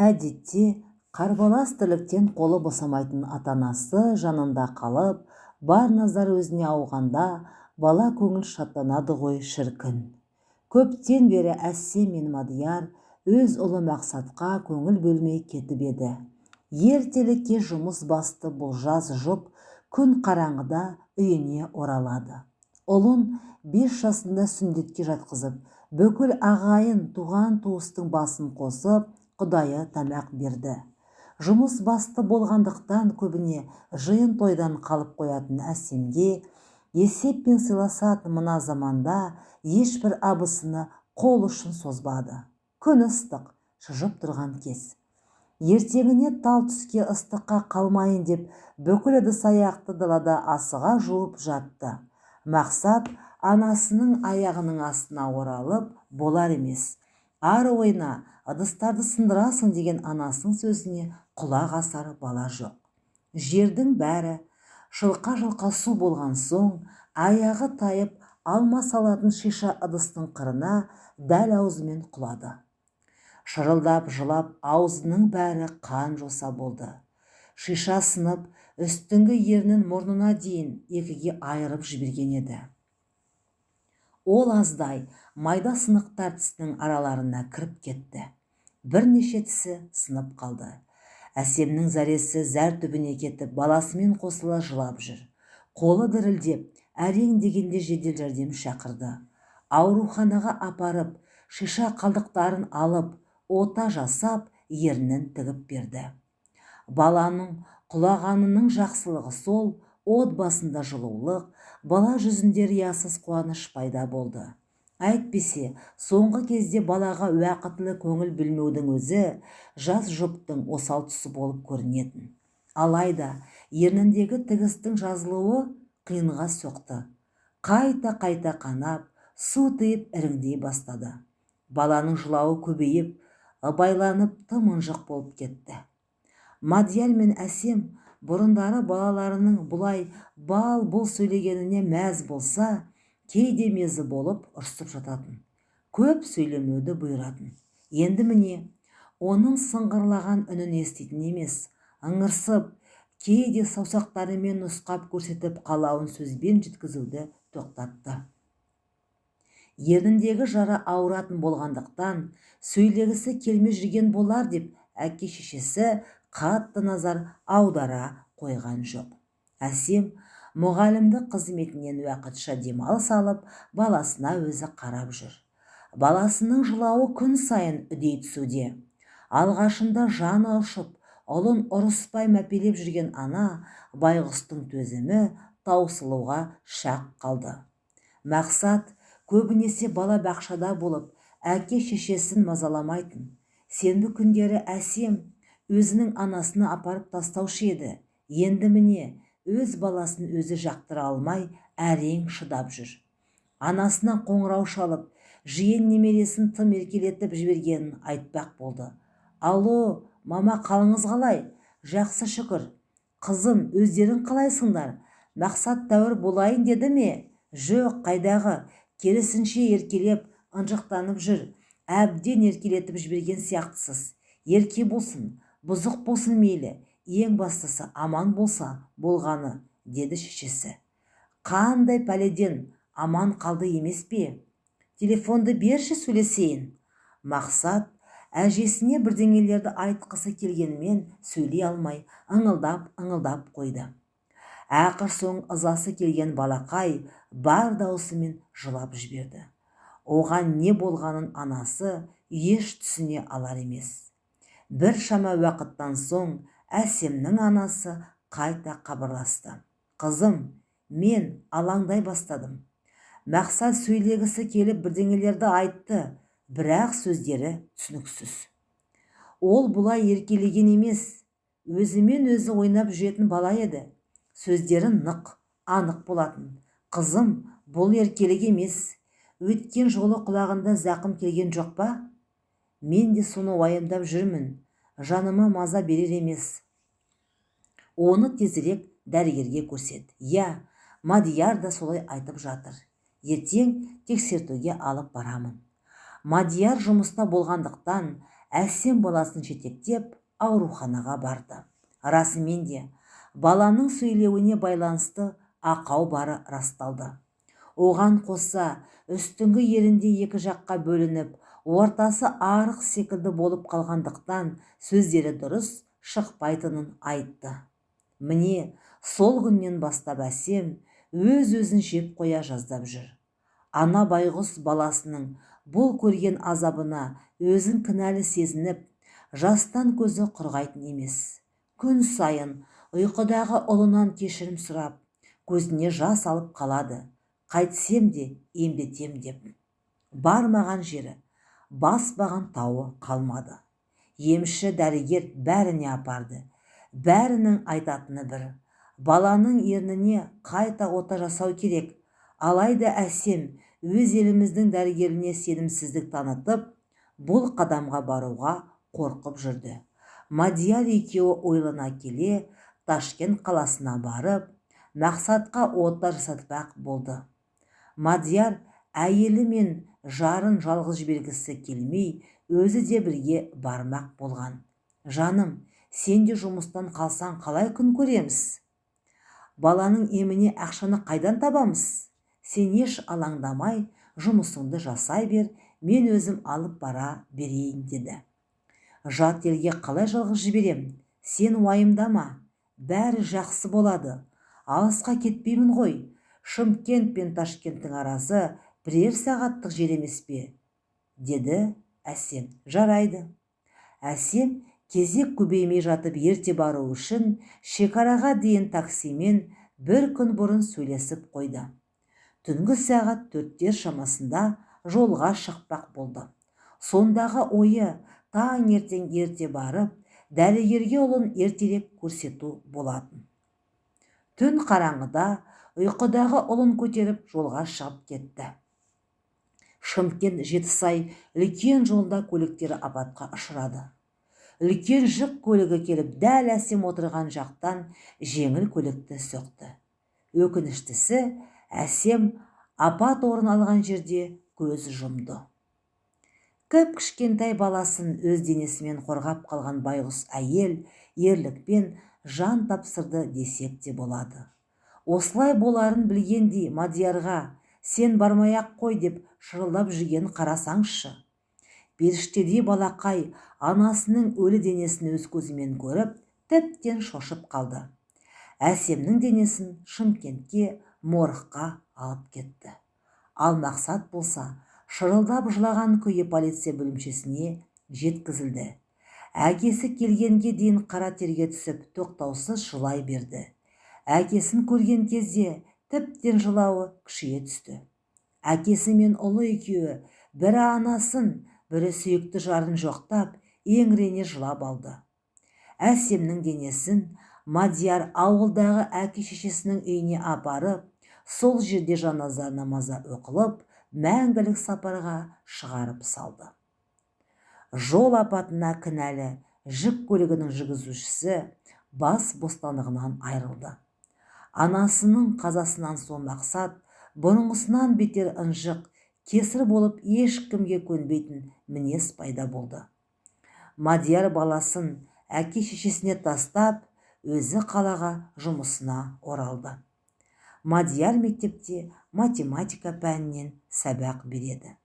Әдетте қарбалас тірліктен қолы босамайтын ата-анасы жанында қалып, бар назар өзіне ауғанда, бала көңіл шаттанады ғой шіркін. Көптен бері Әсем мен Мадияр өз ұлы мақсатқа көңіл бөлмей кетіп еді. Ертелікке жұмыс басты бұл жаз жұп, күн қараңғыда үйіне оралады. Ұлын 5 жасында сүндетке жатқызып, бүкіл ағайын туған туыстың басын қосып, Құдайы тамақ берді. Жұмыс басты болғандықтан көбіне жиын тойдан қалып қоятын Әсемге есеппен сыйласатын мына заманда ешбір абысыны қол ұшын созбады. Күн ыстық, шыжып тұрған кез. Ертеңіне тал түске ыстыққа қалмайын деп бүкіл ыдыс-аяқты далада асыға жуып жатты. Мақсат анасының аяғының астына оралып болар емес. Ары ойна, ыдыстарды сындырасың деген анасының сөзіне құлақ асар бала жоқ. Жердің бәрі шылқа-жылқа су болған соң, аяғы тайып алма салатын шиша ыдыстың қырына дәл аузымен құлады. Шырылдап жылап аузының бәрі қан жоса болды. Шиша сынып, үстіңгі ернін мұрнына дейін екіге айырып жіберген еді. Ол аздай майда сынықтар тісінің араларына кіріп кетті. Бірнеше тісі сынып қалды. Әсемнің зәресі зәр түбіне кетіп, баласымен қосыла жылап жүр. Қолы дірілдеп, әрең дегенде жедел жәрдем шақырды. Ауруханаға апарып, шиша қалдықтарын алып, ота жасап, ернін тігіп берді. Баланың құлағанының жақсылығы сол, от басында жылулық, бала жүзінде риясыз қуаныш пайда болды. Әйтпесе, соңғы кезде балаға уақытлы көңіл білмеудің өзі жас жұптың осал тұсы болып көрінетін. Алайда, ерніндегі тігістің жазылуы қиынға соқты. Қайта қанап, су тиіп іріңдей бастады. Баланың жылауы көбейіп, байланып тым ынжық болып кетті. Мадияр мен Әсем бұрындары балаларының бұлай бұл сөйлегеніне мәз болса, кейде мезі болып ұрсып жататын. Көп сөйлемеуді бұйыратын. Енді міне, оның сыңғырлаған үнін еститін емес, ыңырсып, кейде саусақтарымен нұсқап көрсетіп қалауын сөзбен жеткізуді тоқтатты. Ерніндегі жара ауыратын болғандықтан, сөйлегісі келмей жүрген болар деп әке-шешесі қатты назар аудара қойған жоқ. Әсем мұғалімдік қызметінен уақытша демалыс алып, баласына өзі қарап жүр. Баласының жылауы күн сайын үдей түсуде. Алғашында жаны ұшып, ұлын ұрыспай мәпелеп жүрген ана байғұстың төзімі таусылуға шақ қалды. Мақсат көбінесе бала бақшада болып, әке-шешесін мазаламайтын. Сенбі күндері Әсем өзінің анасына апарып тастаушы еді. Енді міне, өз баласын өзі жақтыра алмай, әрең шыдап жүр. Анасына қоңырау шалып, жиен немересін тым еркелетіп жібергенін айтпақ болды. Алло, мама, қалыңыз қалай? Жақсы шүкір. Қызым, өздерің қалайсыңдар? Мақсат тәуір болайын деді ме? Жоқ, қайдағы, керісінше еркелеп, ынжықтанып жүр. Әбден еркелетіп жіберген сияқтысыз. Ерке болсын, бұзық болсын мейлі, ең бастысы аман болса болғаны, деді шешесі. Қандай пәледен аман қалды емес пе? Телефонды берші сөйлесейін. Мақсат әжесіне бірдеңелерді айтқысы келгенмен сөйлей алмай, ыңылдап қойды. Ақыр соң ызасы келген балақай бар даусымен жылап жіберді. Оған не болғанын анасы еш түсіне алар емес. Бір шама уақыттан соң Әсемнің анасы қайта хабарласты. Қызым, мен алаңдай бастадым. Мақсат сөйлегісі келіп бірдеңелерді айтты, бірақ сөздері түсініксіз. Ол бұлай еркелеген емес, өзімен өзі ойнап жүретін бала еді. Сөздері нық, анық болатын. Қызым, бұл еркелік емес. Өткен жолы құлағында зақым келген жоқ па? Мен де соны уайымдап жүрмін. Жаныма маза берер емес. Оны тезірек дәрігерге көрсет. Я, Мадияр да солай айтып жатыр. Ертең тексертуге алып барамын. Мадияр жұмыста болғандықтан Әсем баласын жетектеп ауруханаға барды. Расымен де баланың сөйлеуіне байланысты ақау бары расталды. Оған қоса үстіңгі ерінде екі жаққа бөлініп, ортасы арық секілді болып қалғандықтан сөздері дұрыс шықпайтынын айтты. Міне, сол күннен бастап Әсем өз-өзін жеп қоя жаздап жүр. Ана байғұс баласының бұл көрген азабына өзін кінәлі сезініп, жастан көзі құрғайтын емес. Күн сайын ұйқыдағы ұлынан кешірім сұрап, көзіне жас алып қалады. Қайтсем де емдетем деп. Бармаған жері, баспаған тауы қалмады. Емші дәрігер бәріне апарды. Бәрінің айтатыны бір: баланың ерніне қайта ота жасау керек. Алайда Әсем өз еліміздің дәрігеріне сенімсіздік танытып, бұл қадамға баруға қорқып жүрді. Мадияр екеуі ойлана келе Ташкент қаласына барып, мақсатқа ота жасатпақ болды. Мадияр әйелі мен жарын жалғыз жібергісі келмей, өзі де бірге бармақ болған. Жаным, сен де жұмыстан қалсаң қалай күн көреміз? Баланың еміне ақшаны қайдан табамыз? Сен еш алаңдамай жұмысыңды жасай бер, мен өзім алып бара берейін деді. Жат елге қалай жалғыз жіберем? Сен уайымдама, бәрі жақсы болады. Алысқа кетпеймін ғой. Шымкент пен Ташкенттің арасы бірер сағаттық жер емес пе? Деді Әсем. Жарайды. Әсем кезек көбеймей жатып ерте бару үшін шекараға дейін таксимен бір күн бұрын сөйлесіп қойды. Түнгі сағат 4-тер шамасында жолға шықпақ болды. Сондағы ойы таң ертең ерте барып, дәрігерге ұлын ертерек көрсету болатын. Түн қараңғыда ұйқыдағы ұлын көтеріп жолға шығып кетті. Шымкент Жетісай үлкен жолда көліктері апатқа ұшырады. Үлкен жүк көлігі келіп дәл Әсем отырған жақтан жеңіл көлікті соқты. Өкініштісі, Әсем апат орын алған жерде көз жұмды. Кіп-кішкентай баласын өз денесімен қорғап қалған байғұс әйел ерлікпен жан тапсырды десек те болады. Осылай боларын білгендей Мадиярға сен бармай-ақ қой деп шырылдап жүргенін қарасаңшы. Періштедей балақай анасының өлі денесін өз көзімен көріп, тіптен шошып қалды. Әсемнің денесін Шымкентке моргқа алып кетті. Ал мақсат болса, шырылдап жылаған күйі полиция бөлімшесіне жеткізілді. Әкесі келгенге дейін қара терге түсіп, тоқтаусыз жылай берді. Әкесін көрген кезде тіптен жылауы күшейе түсті. Әкесі мен ұлы екеуі бірі анасын, бірі сүйікті жарын жоқтап, еңірене жылап алды. Әсемнің денесін Мадияр ауылдағы әке-шешесінің үйіне апарып, сол жерде жаназа намазы оқылып, мәңгілік сапарға шығарып салды. Жол апатына кінәлі жүк көлігінің жүргізушісі бас бостандығынан айырылды. Анасының қазасынан соң мақсат бұрынғысынан бетер ынжық, кесір болып ешкімге көнбейтін мінез пайда болды. Мадияр баласын әке-шешесіне тастап, өзі қалаға жұмысына оралды. Мадияр мектепте математика пәнінен сабақ береді.